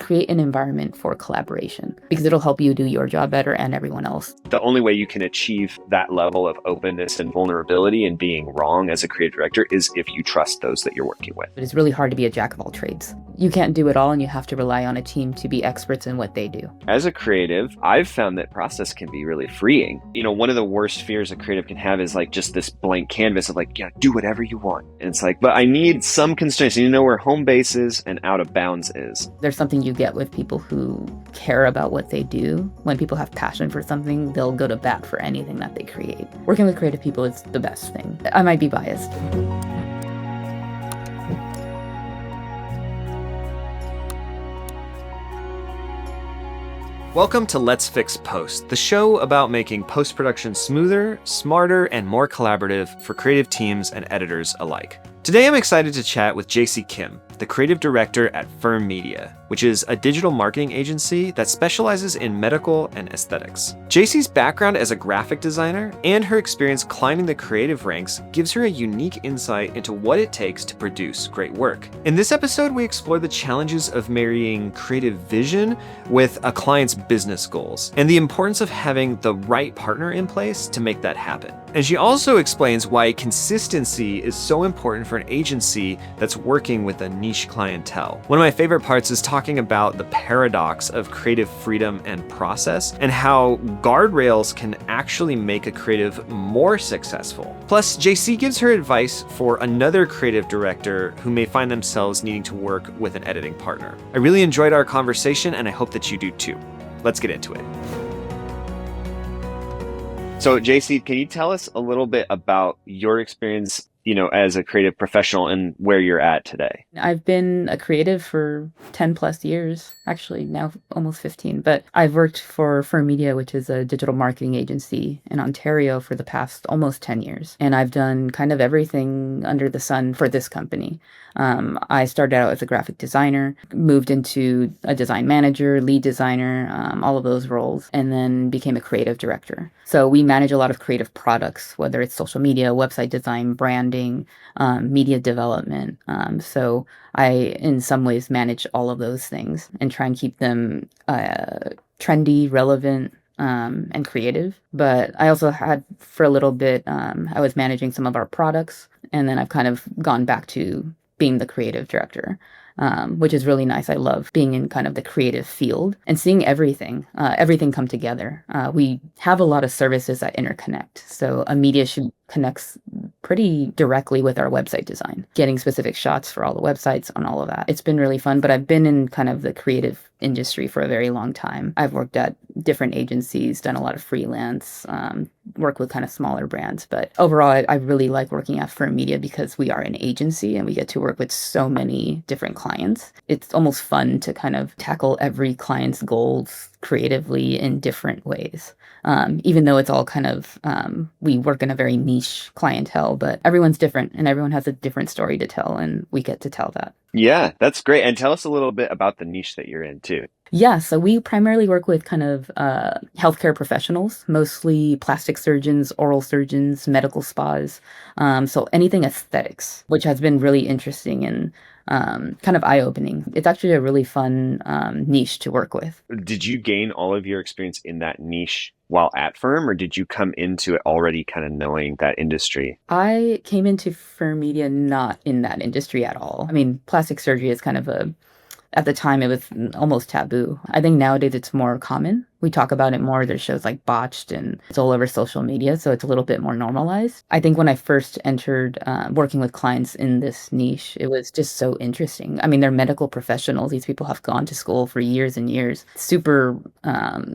create an environment for collaboration because it'll help you do your job better and everyone else. The only way you can achieve that level of openness and vulnerability and being wrong as a creative director is if you trust those that you're working with. But it's really hard to be a jack of all trades. You can't do it all, and you have to rely on a team to be experts in what they do. As a creative, I've found that process can be really freeing. One of the worst fears a creative can have is like just this blank canvas of like, yeah, do whatever you want. And it's like, but I need some constraints. You know where home base is and out of bounds is. There's something you get with people who care about what they do. When people have passion for something, they'll go to bat for anything that they create. Working with creative people is the best thing. I might be biased. Welcome to Let's Fix Post, the show about making post-production smoother, smarter, and more collaborative for creative teams and editors alike. Today I'm excited to chat with Jaycie Kim, the creative director at Firm Media, which is a digital marketing agency that specializes in medical and aesthetics. Jaycie's background as a graphic designer and her experience climbing the creative ranks gives her a unique insight into what it takes to produce great work. In this episode, we explore the challenges of marrying creative vision with a client's business goals and the importance of having the right partner in place to make that happen. And she also explains why consistency is so important for an agency that's working with a niche clientele. One of my favorite parts is talking about the paradox of creative freedom and process and how guardrails can actually make a creative more successful. Plus, Jaycie gives her advice for another creative director who may find themselves needing to work with an editing partner. I really enjoyed our conversation and I hope that you do too. Let's get into it. So Jaycie, can you tell us a little bit about your experience, as a creative professional and where you're at today? I've been a creative for 10 plus years, actually now almost 15, but I've worked for Firm Media, which is a digital marketing agency in Ontario for the past almost 10 years. And I've done kind of everything under the sun for this company. I started out as a graphic designer, moved into a design manager, lead designer, all of those roles, and then became a creative director. So we manage a lot of creative products, whether it's social media, website design, branding, media development. So I, in some ways, manage all of those things and try and keep them trendy, relevant, and creative. But I also had, for a little bit, I was managing some of our products, and then I've kind of gone back to being the creative director, which is really nice. I love being in kind of the creative field and seeing everything come together. We have a lot of services that interconnect. So a media shoot connects pretty directly with our website design, getting specific shots for all the websites on all of that. It's been really fun, but I've been in kind of the creative industry for a very long time. I've worked at different agencies, done a lot of freelance, work with kind of smaller brands. But overall, I really like working at Firm Media because we are an agency and we get to work with so many different clients. It's almost fun to kind of tackle every client's goals creatively in different ways. Even though it's all kind of, we work in a very niche clientele, but everyone's different and everyone has a different story to tell, and we get to tell that. Yeah, that's great. And tell us a little bit about the niche that you're in too. Yeah, so we primarily work with kind of healthcare professionals, mostly plastic surgeons, oral surgeons, medical spas. So anything aesthetics, which has been really interesting and kind of eye-opening. It's actually a really fun niche to work with. Did you gain all of your experience in that niche while at Firm, or did you come into it already kind of knowing that industry? I came into Firm Media not in that industry at all. I mean, plastic surgery is kind of at the time, it was almost taboo. I think nowadays it's more common. We talk about it more. There's shows like Botched and it's all over social media, so it's a little bit more normalized. I think when I first entered working with clients in this niche, it was just so interesting. I mean, they're medical professionals. These people have gone to school for years and years, super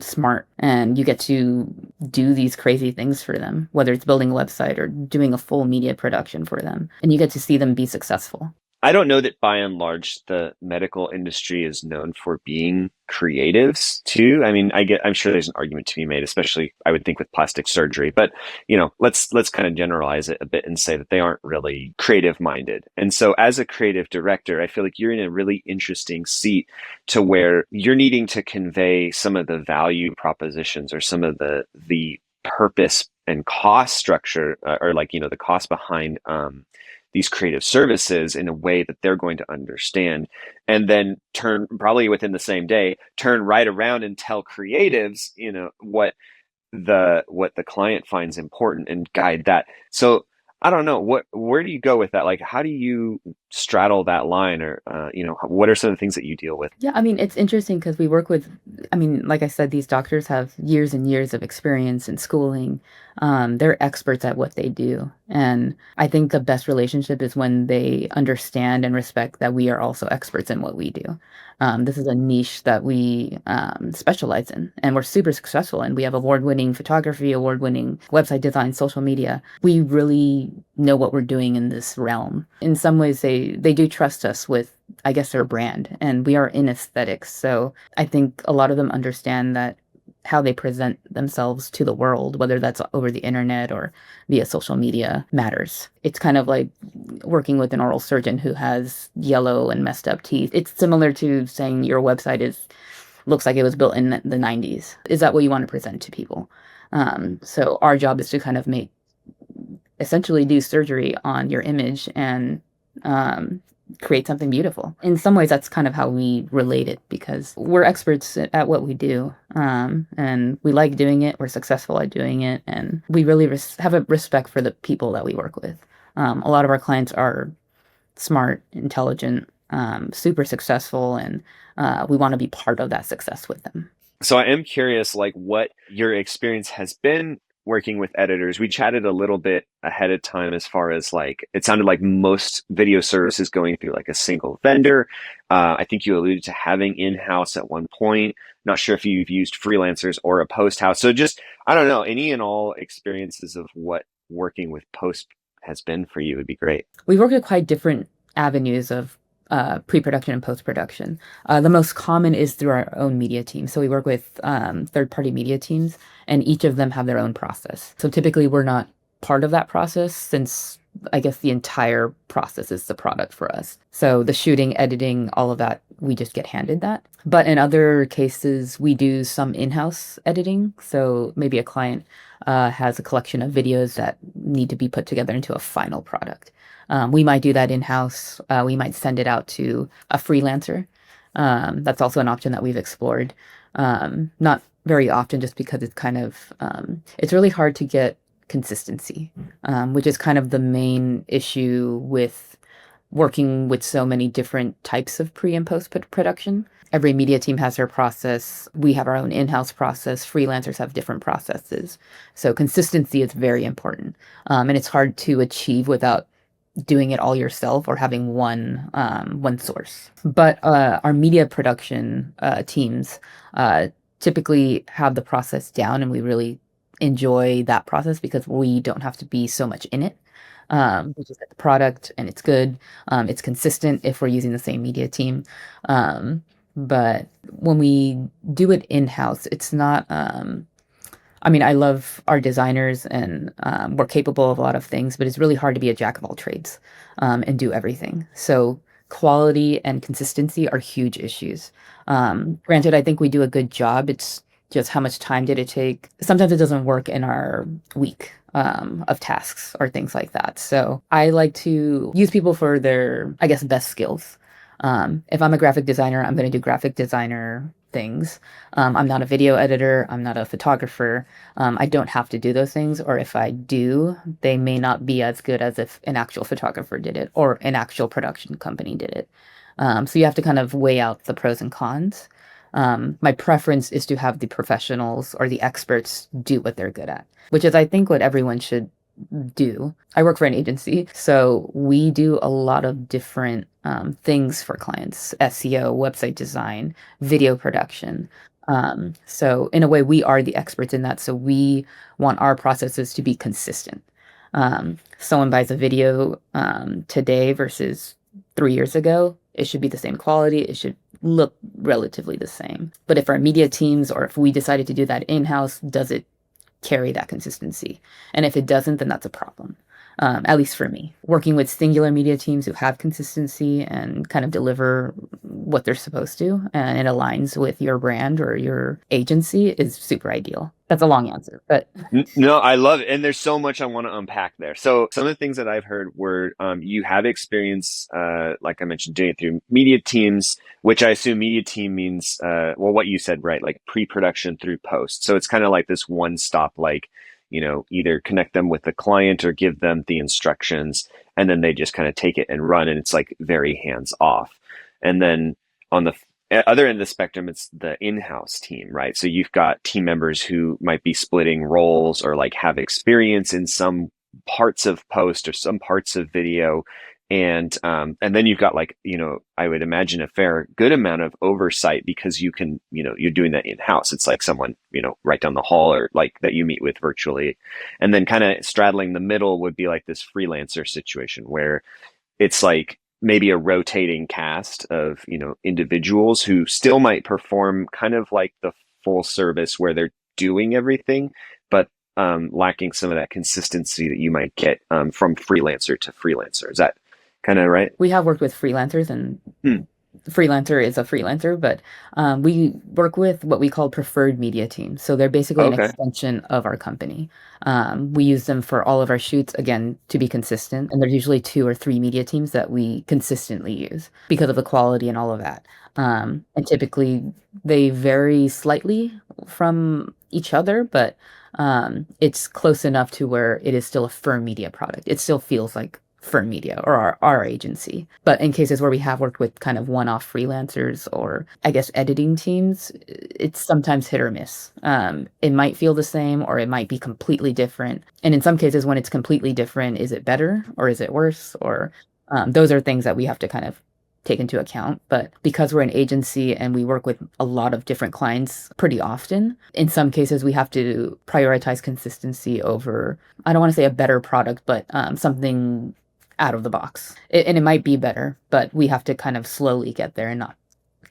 smart, and you get to do these crazy things for them, whether it's building a website or doing a full media production for them, and you get to see them be successful. I don't know that by and large the medical industry is known for being creatives too. I mean, I'm sure there's an argument to be made, especially I would think with plastic surgery, but let's kind of generalize it a bit and say that they aren't really creative minded. And so as a creative director, I feel like you're in a really interesting seat to where you're needing to convey some of the value propositions or some of the purpose and cost structure or the cost behind these creative services in a way that they're going to understand, and then turn, probably within the same day, turn right around and tell creatives, what the client finds important and guide that. So I don't know, where do you go with that? Like, how do you straddle that line, or what are some of the things that you deal with? Yeah, I mean, it's interesting because we work with, I mean, like I said, these doctors have years and years of experience and schooling. They're experts at what they do. And I think the best relationship is when they understand and respect that we are also experts in what we do. This is a niche that we specialize in, and we're super successful in. We have award-winning photography, award-winning website design, social media. We really know what we're doing in this realm. In some ways, they do trust us with, I guess, their brand, and we are in aesthetics. So I think a lot of them understand that how they present themselves to the world, whether that's over the internet or via social media, matters. It's kind of like working with an oral surgeon who has yellow and messed up teeth. It's similar to saying your website looks like it was built in the 90s. Is that what you want to present to people? So our job is to kind of essentially do surgery on your image and create something beautiful. In some ways, that's kind of how we relate it, because we're experts at what we do, and we like doing it. We're successful at doing it, and we really have a respect for the people that we work with. A lot of our clients are smart, intelligent, super successful, and we want to be part of that success with them. So I am curious, like, what your experience has been working with editors. We chatted a little bit ahead of time as far as, like, it sounded like most video services going through like a single vendor. I think you alluded to having in-house at one point. Not sure if you've used freelancers or a post house. So just, I don't know, any and all experiences of what working with post has been for you would be great. We work with quite different avenues of pre-production and post-production. The most common is through our own media team. So we work with third-party media teams, and each of them have their own process. So typically we're not part of that process, since I guess the entire process is the product for us. So the shooting, editing, all of that, we just get handed that. But in other cases, we do some in-house editing. So maybe a client has a collection of videos that need to be put together into a final product. We might do that in-house. We might send it out to a freelancer. That's also an option that we've explored. Not very often, just because it's kind of, it's really hard to get consistency, which is kind of the main issue with working with so many different types of pre and post production. Every media team has their process. We have our own in-house process. Freelancers have different processes. So consistency is very important. And it's hard to achieve without doing it all yourself or having one source. But our media production teams typically have the process down, and we really enjoy that process because we don't have to be so much in it. We just get the product and it's good. It's consistent if we're using the same media team. But when we do it in-house, it's not, I mean, I love our designers, and we're capable of a lot of things, but it's really hard to be a jack of all trades and do everything. So quality and consistency are huge issues. Granted, I think we do a good job. It's just how much time did it take? Sometimes it doesn't work in our week of tasks or things like that. So I like to use people for their, I guess, best skills. If I'm a graphic designer, I'm going to do graphic designer things. I'm not a video editor. I'm not a photographer. I don't have to do those things. Or if I do, they may not be as good as if an actual photographer did it or an actual production company did it. So you have to kind of weigh out the pros and cons. My preference is to have the professionals or the experts do what they're good at, which is, I think, what everyone should do. I work for an agency, so we do a lot of different things for clients: SEO, website design, video production. So in a way, we are the experts in that. So we want our processes to be consistent. Someone buys a video today versus 3 years ago, it should be the same quality. It should look relatively the same. But if our media teams, or if we decided to do that in-house, does it carry that consistency? And if it doesn't, then that's a problem. At least for me. Working with singular media teams who have consistency and kind of deliver what they're supposed to, and it aligns with your brand or your agency, is super ideal. That's a long answer, but No, I love it. And there's so much I want to unpack there. So some of the things that I've heard were you have experience, like I mentioned, doing it through media teams, which I assume media team means, well, what you said, right? Like pre-production through post. So it's kind of like this one stop, like, either connect them with the client or give them the instructions, and then they just kind of take it and run. And it's like very hands off. And then on the other end of the spectrum, it's the in-house team, right? So you've got team members who might be splitting roles or like have experience in some parts of post or some parts of video. And then you've got like, I would imagine a fair good amount of oversight because you can, you're doing that in-house. It's like someone, right down the hall or like that you meet with virtually. And then kind of straddling the middle would be like this freelancer situation where it's like maybe a rotating cast of individuals who still might perform kind of like the full service where they're doing everything, but lacking some of that consistency that you might get from freelancer to freelancer. Is that kind of right? we have worked with freelancers, and Hmm. freelancer is a freelancer, but we work with what we call preferred media teams. So they're basically an Okay. extension of our company. We use them for all of our shoots, again, to be consistent. And there's usually 2 or 3 media teams that we consistently use because of the quality and all of that. And typically they vary slightly from each other, but it's close enough to where it is still a firm media product. It still feels like firm media or our agency. But in cases where we have worked with kind of one-off freelancers or I guess editing teams, it's sometimes hit or miss. It might feel the same or it might be completely different. And in some cases, when it's completely different, is it better or is it worse? Or those are things that we have to kind of take into account. But because we're an agency and we work with a lot of different clients pretty often, in some cases we have to prioritize consistency over, I don't want to say a better product, but something out of the box. And it might be better, but we have to kind of slowly get there and not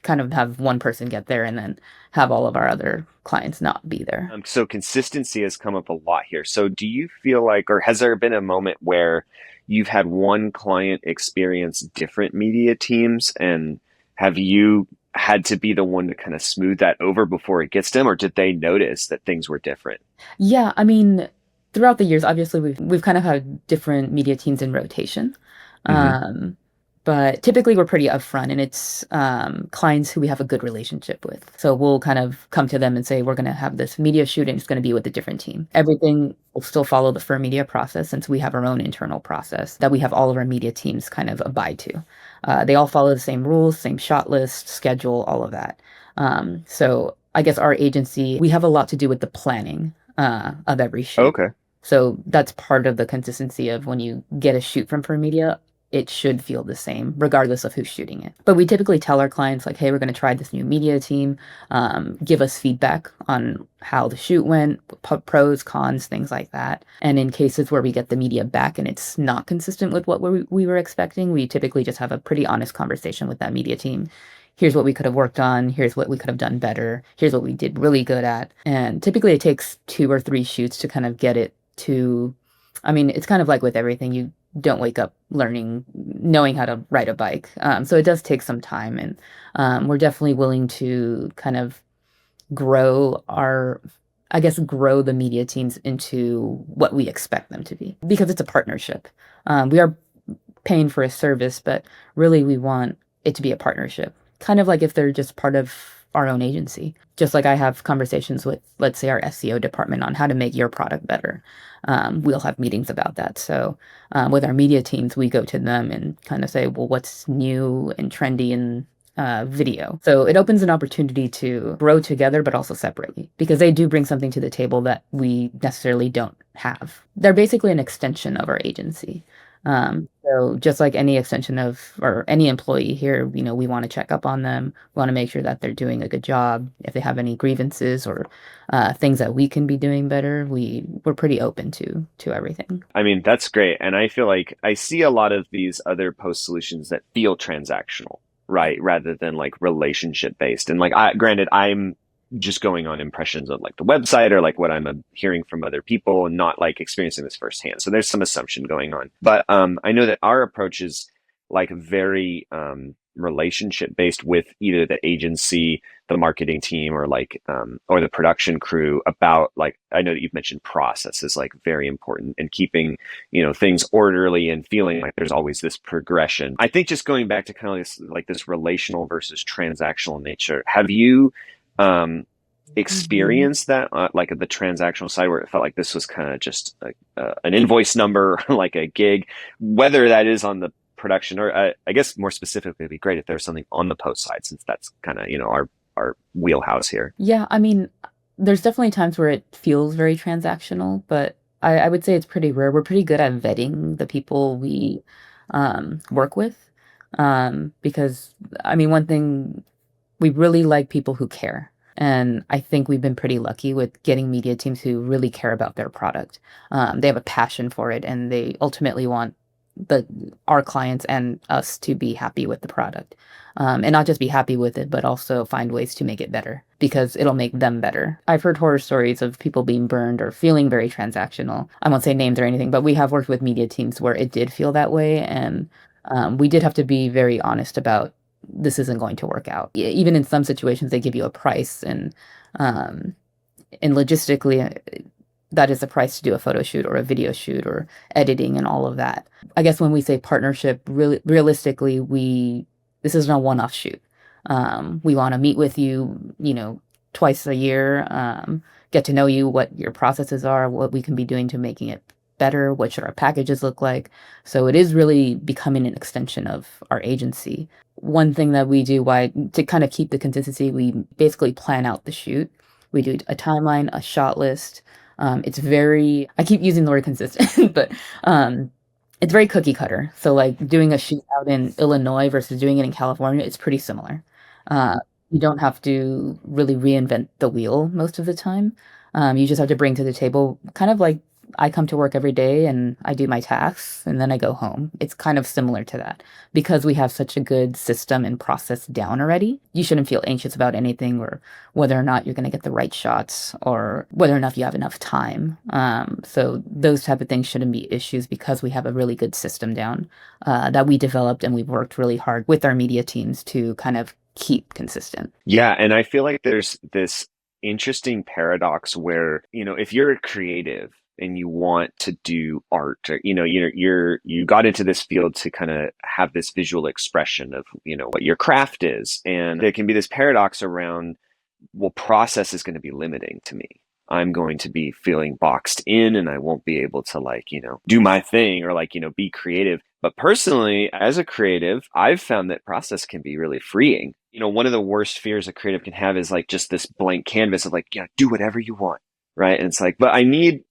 kind of have one person get there and then have all of our other clients not be there. So consistency has come up a lot here. So do you feel like, or has there been a moment where you've had one client experience different media teams, and have you had to be the one to kind of smooth that over before it gets to them, or did they notice that things were different? Yeah, I mean, throughout the years, obviously we've kind of had different media teams in rotation. Hmm. Um, but typically we're pretty upfront, and it's clients who we have a good relationship with. So we'll kind of come to them and say, we're going to have this media shoot and it's going to be with a different team. Everything will still follow the firm media process since we have our own internal process that we have all of our media teams kind of abide to. They all follow the same rules, same shot list, schedule, all of that. So I guess our agency, we have a lot to do with the planning of every shoot. Okay. So that's part of the consistency of when you get a shoot from Firm Media, it should feel the same regardless of who's shooting it. But we typically tell our clients like, hey, we're going to try this new media team. Give us feedback on how the shoot went, pros, cons, things like that. And in cases where we get the media back and it's not consistent with what we were expecting, we typically just have a pretty honest conversation with that media team. Here's what we could have worked on. Here's what we could have done better. Here's what we did really good at. And typically it takes 2 or 3 shoots to kind of get it to, I mean, it's kind of like with everything. You don't wake up knowing how to ride a bike. So it does take some time. And we're definitely willing to kind of grow grow the media teams into what we expect them to be because it's a partnership. We are paying for a service, but really we want it to be a partnership. Kind of like if they're just part of our own agency. Just like I have conversations with, let's say, our SEO department on how to make your product better. We'll have meetings about that. So with our media teams, we go to them and kind of say, well, what's new and trendy in video? So it opens an opportunity to grow together, but also separately, because they do bring something to the table that we necessarily don't have. They're basically an extension of our agency. So just like any extension of or any employee here, we want to check up on them. We want to make sure that they're doing a good job. If they have any grievances or things that we can be doing better, we're pretty open to everything. I mean, that's great. And I feel like I see a lot of these other post solutions that feel transactional, right? Rather than like relationship based. And like, granted, I'm just going on impressions of like the website or like what I'm hearing from other people and not like experiencing this firsthand. So there's some assumption going on. But I know that our approach is like very relationship based with either the agency, the marketing team or or the production crew about I know that you've mentioned process is very important and keeping things orderly and feeling like there's always this progression. I think just going back to kind of this relational versus transactional nature, have you Mhm. experienced that like at the transactional side where it felt like this was kind of just an invoice number like a gig, whether that is on the production or I guess more specifically it'd be great if there's something on the post side since that's kind of our wheelhouse here. Yeah, I mean, there's definitely times where it feels very transactional, but I would say it's pretty rare. We're pretty good at vetting the people we work with. Because, I mean, one thing, we really like people who care. And I think we've been pretty lucky with getting media teams who really care about their product. They have a passion for it, and they ultimately want the our clients and us to be happy with the product, and not just be happy with it, but also find ways to make it better because it'll make them better. I've heard horror stories of people being burned or feeling very transactional. I won't say names or anything, but we have worked with media teams where it did feel that way, and we did have to be very honest about this isn't going to work out. Even in some situations, they give you a price, um, and logistically, that is the price to do a photo shoot or a video shoot or editing and all of that. I guess when we say partnership, really realistically, we this isn't a one-off shoot. We want to meet with you, twice a year, get to know you, what your processes are, what we can be doing to making it better, what should our packages look like. So it is really becoming an extension of our agency. One thing that we do why to kind of keep the consistency, we basically plan out the shoot. We do a timeline, a shot list. It's very, I keep using the word consistent, but it's very cookie cutter. So like doing a shoot out in Illinois versus doing it in California, it's pretty similar. Uh, you don't have to really reinvent the wheel most of the time. You just have to bring to the table kind of like I come to work every day and I do my tasks and then I go home. It's kind of similar to that because we have such a good system and process down already. You shouldn't feel anxious about anything or whether or not you're going to get the right shots or whether or not you have enough time. So those type of things shouldn't be issues because we have a really good system down that we developed and we've worked really hard with our media teams to kind of keep consistent. Yeah, and I feel like there's this interesting paradox where, if you're a creative and you want to do art, or, you got into this field to kind of have this visual expression of, what your craft is. And there can be this paradox around, well, process is going to be limiting to me. I'm going to be feeling boxed in and I won't be able to do my thing or be creative. But personally, as a creative, I've found that process can be really freeing. One of the worst fears a creative can have is just this blank canvas of yeah, do whatever you want. Right. And it's but I need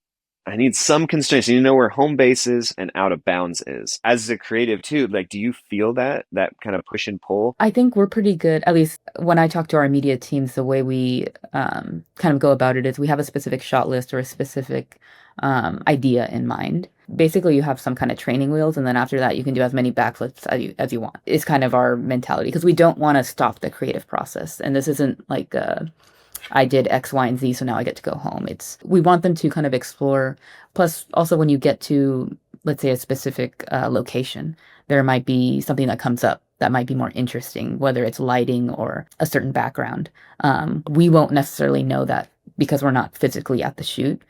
some constraints. I need to know where home base is and out of bounds is. As a creative too, do you feel that kind of push and pull? I think we're pretty good, at least when I talk to our media teams, the way we kind of go about it is we have a specific shot list or a specific idea in mind. Basically, you have some kind of training wheels, and then after that, you can do as many backflips as you want. It's kind of our mentality because we don't want to stop the creative process. And this isn't like I did X, Y, and Z, so now I get to go home. We want them to kind of explore. Plus, also when you get to, let's say, a specific location, there might be something that comes up that might be more interesting, whether it's lighting or a certain background. We won't necessarily know that because we're not physically at the shoot.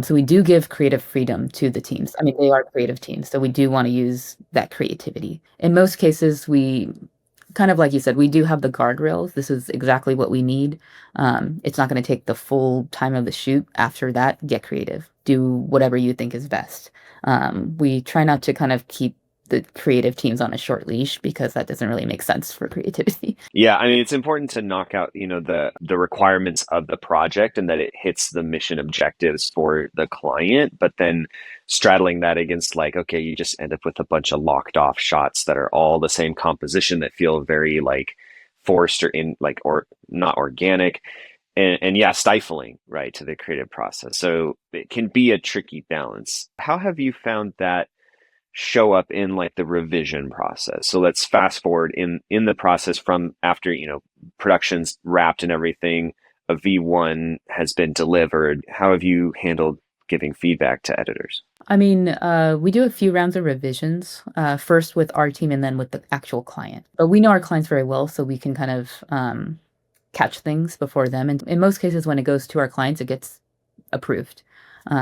So we do give creative freedom to the teams. I mean, they are creative teams, so we do want to use that creativity. In most cases, we kind of like you said, we do have the guardrails. This is exactly what we need. It's not going to take the full time of the shoot. After that, get creative. Do whatever you think is best. We try not to kind of keep the creative teams on a short leash because that doesn't really make sense for creativity. Yeah, I mean, it's important to knock out, the requirements of the project and that it hits the mission objectives for the client, but then straddling that against okay, you just end up with a bunch of locked off shots that are all the same composition that feel very forced or or not organic and yeah, stifling, right, to the creative process. So it can be a tricky balance. How have you found that show up in the revision process? So let's fast forward in the process from after production's wrapped and everything, a V1 has been delivered. How have you handled giving feedback to editors? I mean, we do a few rounds of revisions, first with our team and then with the actual client. But we know our clients very well, so we can kind of catch things before them. And in most cases, when it goes to our clients, it gets approved.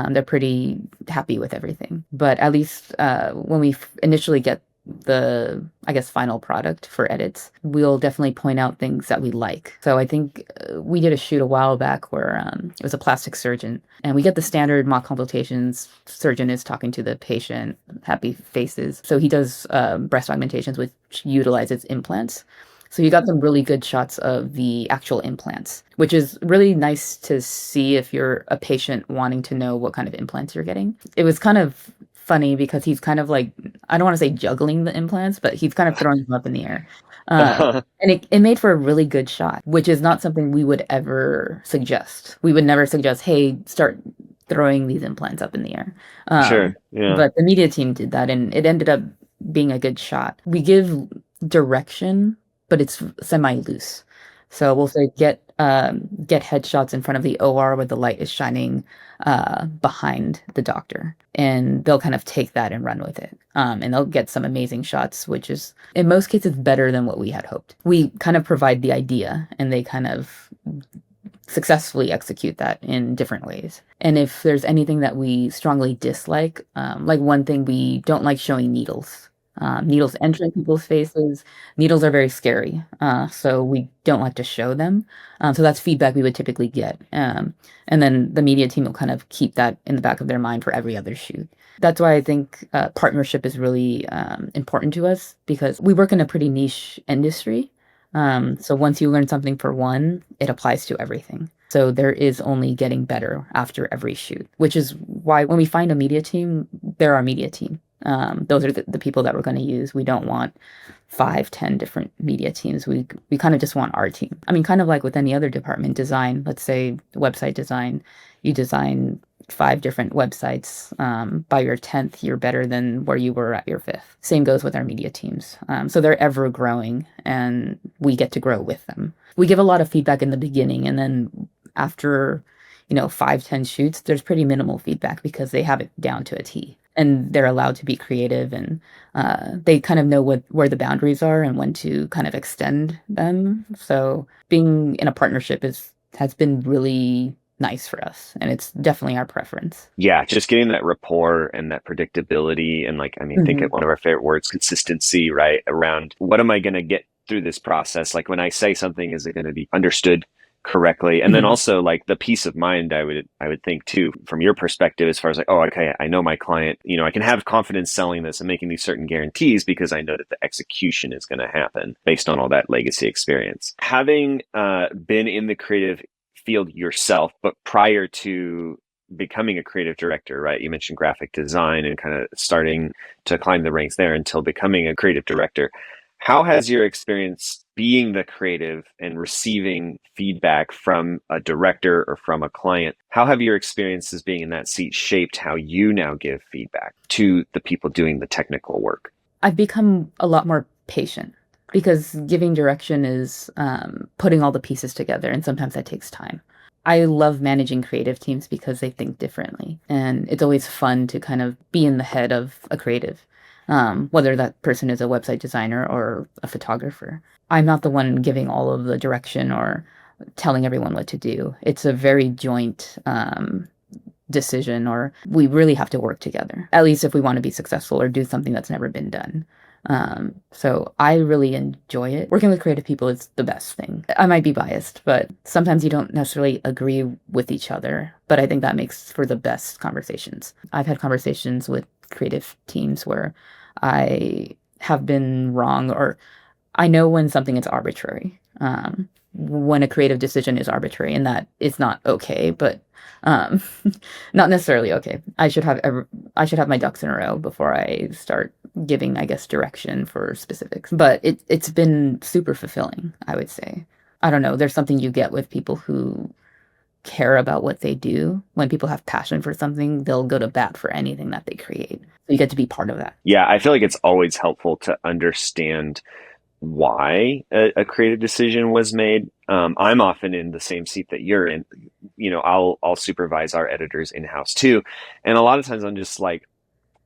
They're pretty happy with everything. But at least when we initially get the, I guess, final product for edits, we'll definitely point out things that we like. So I think we did a shoot a while back where it was a plastic surgeon, and we get the standard mock consultations. Surgeon is talking to the patient, happy faces. So he does breast augmentations, which utilizes implants. So you got some really good shots of the actual implants, which is really nice to see if you're a patient wanting to know what kind of implants you're getting. It was kind of funny because he's kind of like, I don't want to say juggling the implants, but he's kind of throwing them up in the air. And it made for a really good shot, which is not something we would ever suggest. We would never suggest, hey, start throwing these implants up in the air. Sure. Yeah. But the media team did that, and it ended up being a good shot. We give direction, but it's semi-loose. So we'll say get headshots in front of the OR where the light is shining behind the doctor, and they'll kind of take that and run with it. And they'll get some amazing shots, which is in most cases better than what we had hoped. We kind of provide the idea, and they kind of successfully execute that in different ways. And if there's anything that we strongly dislike, like one thing, we don't like showing needles. Needles entering people's faces. Needles are very scary, so we don't like to show them. So that's feedback we would typically get. And then the media team will kind of keep that in the back of their mind for every other shoot. That's why I think partnership is really important to us, because we work in a pretty niche industry. So once you learn something for one, it applies to everything. So there is only getting better after every shoot, which is why when we find a media team, they're our media team. Those are the people that we're going to use. We don't want 5, 10 different media teams. We kind of just want our team. I mean, kind of like with any other department, design, let's say website design, you design 5 different websites. By your 10th, you're better than where you were at your 5th. Same goes with our media teams. So they're ever growing, and we get to grow with them. We give a lot of feedback in the beginning, and then after 5, 10 shoots, there's pretty minimal feedback because they have it down to a T. And they're allowed to be creative, and they kind of know where the boundaries are and when to kind of extend them. So being in a partnership has been really nice for us, and it's definitely our preference. Yeah, just getting that rapport and that predictability, and think of one of our favorite words, consistency, right? Around what am I going to get through this process? Like when I say something, is it going to be understood correctly? And then also like the peace of mind, I would think too, from your perspective, as far as like, oh, okay, I know my client, I can have confidence selling this and making these certain guarantees because I know that the execution is going to happen based on all that legacy experience. Having been in the creative field yourself, but prior to becoming a creative director, right? You mentioned graphic design and kind of starting to climb the ranks there until becoming a creative director. How has your experience being the creative and receiving feedback from a director or from a client, how have your experiences being in that seat shaped how you now give feedback to the people doing the technical work? I've become a lot more patient, because giving direction is putting all the pieces together, and sometimes that takes time. I love managing creative teams because they think differently, and it's always fun to kind of be in the head of a creative. Whether that person is a website designer or a photographer. I'm not the one giving all of the direction or telling everyone what to do. It's a very joint decision, or we really have to work together, at least if we want to be successful or do something that's never been done. So I really enjoy it. Working with creative people is the best thing. I might be biased, but sometimes you don't necessarily agree with each other, but I think that makes for the best conversations. I've had conversations with creative teams where I have been wrong, or I know when something is arbitrary, when a creative decision is arbitrary, and that is not okay, but not necessarily okay. I should have my ducks in a row before I start giving, I guess, direction for specifics. But it's been super fulfilling, I would say. I don't know. There's something you get with people who care about what they do. When people have passion for something, they'll go to bat for anything that they create. So you get to be part of that. Yeah, I feel like it's always helpful to understand why a creative decision was made. I'm often in the same seat that you're in. I'll supervise our editors in-house too. And a lot of times I'm just like,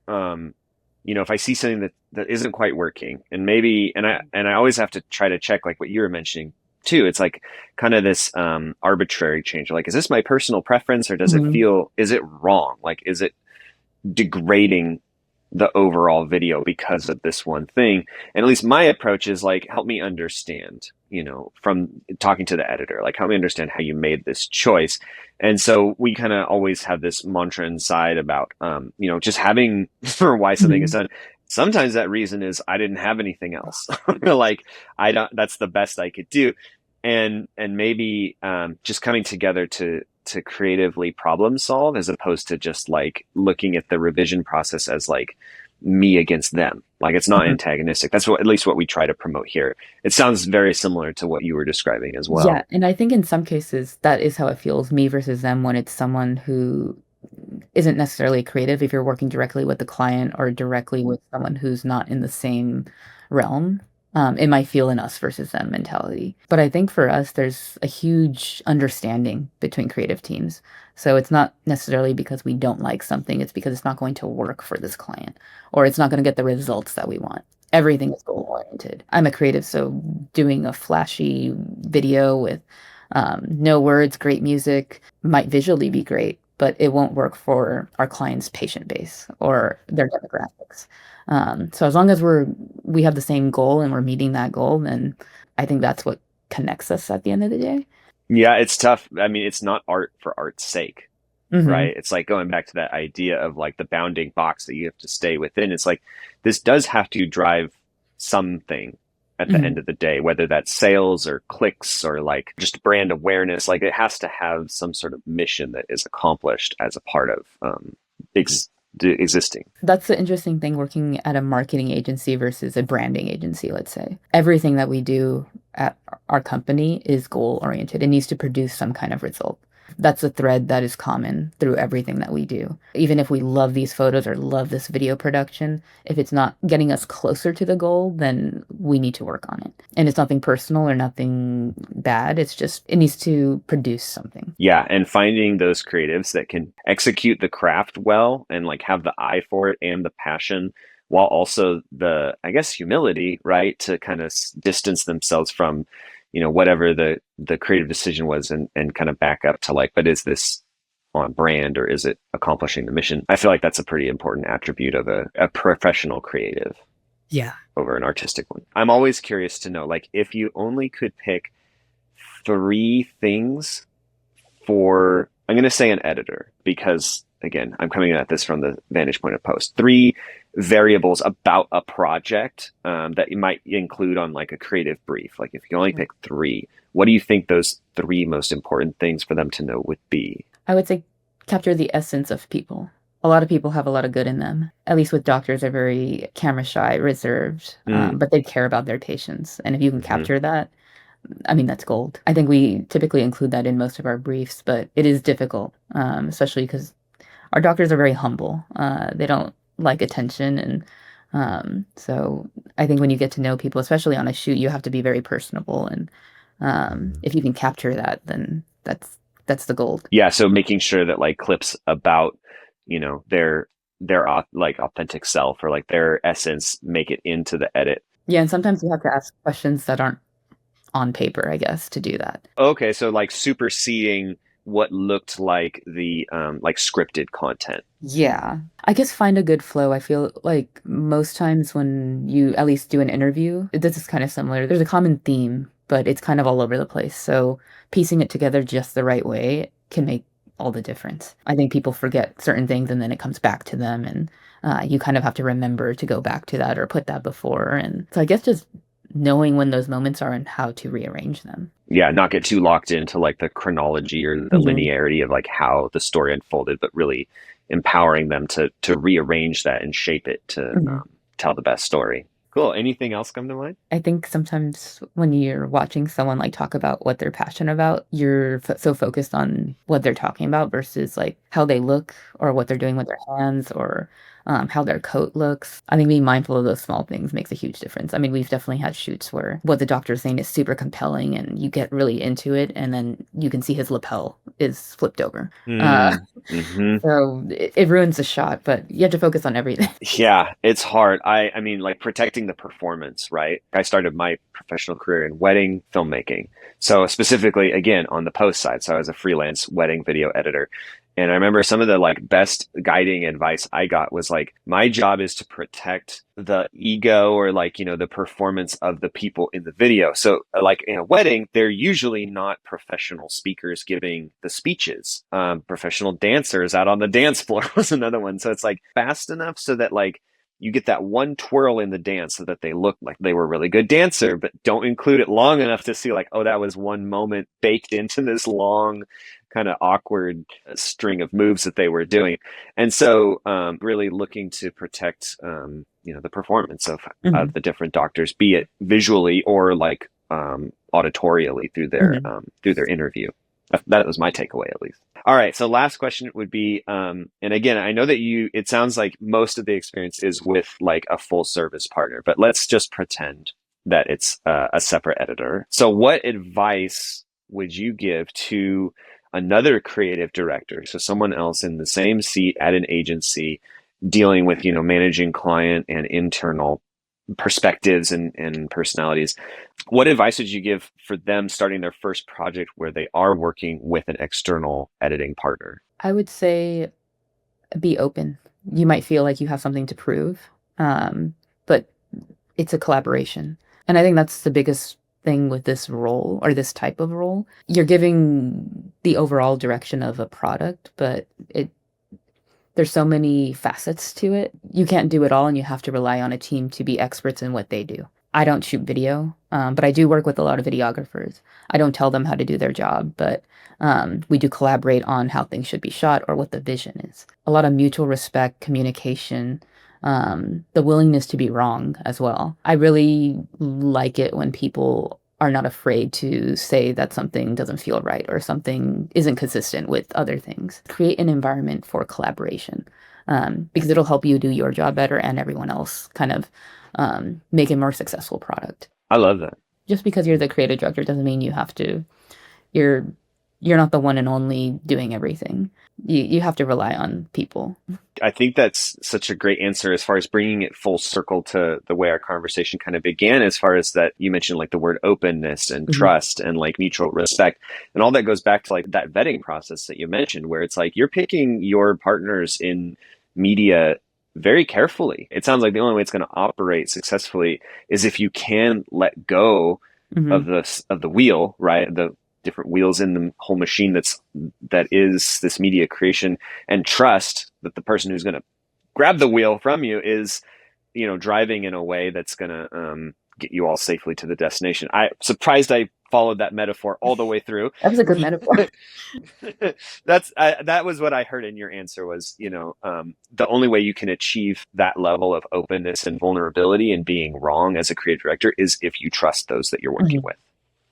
if I see something that isn't quite working, and I always have to try to check, like what you were mentioning, too. It's like kind of this arbitrary change. Like, is this my personal preference, or does it Mhm. feel, is it wrong? Like, is it degrading the overall video because of this one thing? And at least my approach is like, help me understand, from talking to the editor, like, help me understand how you made this choice. And so we kind of always have this mantra inside about, just having for why something is Mhm. done. Sometimes that reason is I didn't have anything else. Like, I don't, that's the best I could do. And maybe just coming together to creatively problem solve, as opposed to just like looking at the revision process as like me against them. Like, it's not Mhm. antagonistic. That's what, at least what we try to promote here. It sounds very similar to what you were describing as Yeah, well. and I think in some cases that is how it feels, me versus them, when it's someone who isn't necessarily creative. If you're working directly with the client or directly with someone who's not in the same realm, it might feel an us versus them mentality. But I think for us, there's a huge understanding between creative teams. So it's not necessarily because we don't like something, it's because it's not going to work for this client or it's not going to get the results that we want. Everything is goal oriented. I'm a creative, so doing a flashy video with no words, great music might visually be great, but it won't work for our client's patient base or their demographics. So as long as we have the same goal and we're meeting that goal, then I think that's what connects us at the end of the day. Yeah, it's tough. I mean, it's not art for art's sake, Hmm. right? It's like going back to that idea of like the bounding box that you have to stay within. It's like this does have to drive something at the Hmm. end of the day, whether that's sales or clicks or like just brand awareness. Like, it has to have some sort of mission that is accomplished as a part of ex- existing. That's the interesting thing working at a marketing agency versus a branding agency, let's say. Everything that we do at our company is goal oriented. It needs to produce some kind of result. That's a thread that is common through everything that we do. Even if we love these photos or love this video production, if it's not getting us closer to the goal, then we need to work on it. And it's nothing personal or nothing bad. It's just, it needs to produce something. Yeah, and finding those creatives that can execute the craft well and like have the eye for it and the passion, while also the, I guess, humility, right, to kind of distance themselves from, whatever the creative decision was, and kind of back up to like, but is this on brand, or is it accomplishing the mission? I feel like that's a pretty important attribute of a professional creative Yeah. over an artistic one. I'm always curious to know, like, if you only could pick three things for, I'm going to say, an editor, because again, I'm coming at this from the vantage point of post. Three variables about a project that you might include on like a creative brief. Like, if you can only pick three, what do you think those three most important things for them to know would be? I would say capture the essence of people. A lot of people have a lot of good in them. At least with doctors, they're very camera shy, reserved, Mm, but they care about their patients. And if you can hmm capture that, I mean, that's gold. I think we typically include that in most of our briefs, but it is difficult, especially because our doctors are very humble. They don't like attention. And so I think when you get to know people, especially on a shoot, you have to be very personable. And if you can capture that, then that's the gold. Yeah, so making sure that like clips about, their like authentic self or like their essence make it into the edit. Yeah, and sometimes you have to ask questions that aren't on paper, I guess, to do that. Okay, so like superseding what looked like the like scripted content. Yeah. I guess find a good flow. I feel like most times when you at least do an interview, this is kind of similar. There's a common theme, but it's kind of all over the place. So piecing it together just the right way can make all the difference. I think people forget certain things and then it comes back to them, and you kind of have to remember to go back to that or put that before. And so I guess just knowing when those moments are and how to rearrange them. Yeah, not get too locked into like the chronology or the Mhm. linearity of like how the story unfolded, but really empowering them to rearrange that and shape it to Mhm. tell the best story. Cool. Anything else come to mind? I think sometimes when you're watching someone like talk about what they're passionate about, you're so focused on what they're talking about versus like how they look or what they're doing with their hands or how their coat looks. I think being mindful of those small things makes a huge difference. I mean, we've definitely had shoots where what the doctor's saying is super compelling and you get really into it, and then you can see his lapel is flipped over. Mm-hmm. So it ruins the shot, but you have to focus on everything. Yeah, it's hard. I mean, like protecting the performance, right? I started my professional career in wedding filmmaking. So specifically, again, on the post side. So I was a freelance wedding video editor. And I remember some of the like best guiding advice I got was like, my job is to protect the ego or like, the performance of the people in the video. So like in a wedding, they're usually not professional speakers giving the speeches. Professional dancers out on the dance floor was another one. So it's like fast enough so that like you get that one twirl in the dance so that they look like they were a really good dancer, but don't include it long enough to see like, oh, that was one moment baked into this long kind of awkward string of moves that they were doing. And so really looking to protect, the performance of the different doctors, be it visually or like auditorially through their interview. That was my takeaway, at least. All right. So last question would be, and again, I know that it sounds like most of the experience is with like a full service partner, but let's just pretend that it's a separate editor. So what advice would you give to another creative director? So someone else in the same seat at an agency dealing with, managing client and internal perspectives and personalities. What advice would you give for them starting their first project where they are working with an external editing partner? I would say be open. You might feel like you have something to prove, but it's a collaboration. And I think that's the biggest thing with this role or this type of role. You're giving the overall direction of a product, but there's so many facets to it. You can't do it all, and you have to rely on a team to be experts in what they do. I don't shoot video, but I do work with a lot of videographers. I don't tell them how to do their job, but we do collaborate on how things should be shot or what the vision is. A lot of mutual respect, communication, the willingness to be wrong as well. I really like it when people are not afraid to say that something doesn't feel right or something isn't consistent with other things. Create an environment for collaboration because it'll help you do your job better and everyone else kind of make a more successful product. I love that. Just because you're the creative director doesn't mean you have to, you're not the one and only doing everything. You have to rely on people. I think that's such a great answer as far as bringing it full circle to the way our conversation kind of began, as far as that you mentioned like the word openness and trust and like mutual respect. And all that goes back to like that vetting process that you mentioned, where it's like you're picking your partners in media very carefully. It sounds like the only way it's going to operate successfully is if you can let go of the wheel, right? The different wheels in the whole machine that is this media creation, and trust that the person who's going to grab the wheel from you is, driving in a way that's going to get you all safely to the destination. I'm surprised I followed that metaphor all the way through. That was a good metaphor. That was what I heard in your answer was, the only way you can achieve that level of openness and vulnerability and being wrong as a creative director is if you trust those that you're working with.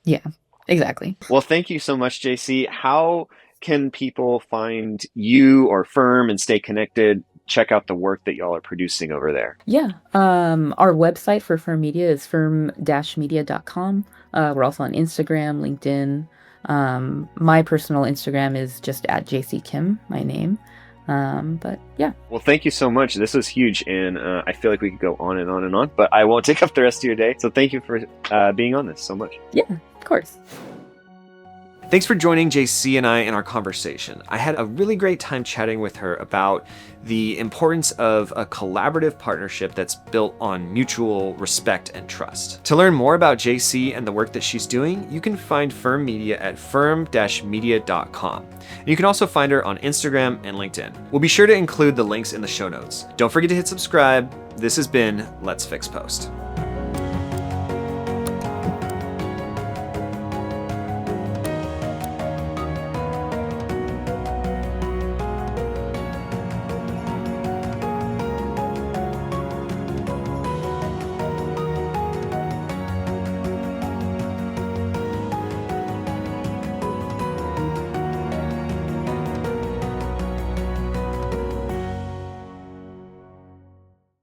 Yeah. Exactly. Well, thank you so much, Jaycie. How can people find you or Firm and stay connected? Check out the work that y'all are producing over there. Yeah. Our website for Firm Media is firm-media.com. We're also on Instagram, LinkedIn. My personal Instagram is just at Jaycie Kim, my name. But yeah. Well, thank you so much. This was huge, and I feel like we could go on and on and on, but I won't take up the rest of your day. So thank you for being on this so much. Yeah, of course. Thanks for joining Jaycie and I in our conversation. I had a really great time chatting with her about the importance of a collaborative partnership that's built on mutual respect and trust. To learn more about Jaycie and the work that she's doing, you can find Firm Media at firm-media.com. And you can also find her on Instagram and LinkedIn. We'll be sure to include the links in the show notes. Don't forget to hit subscribe. This has been Let's Fix Post.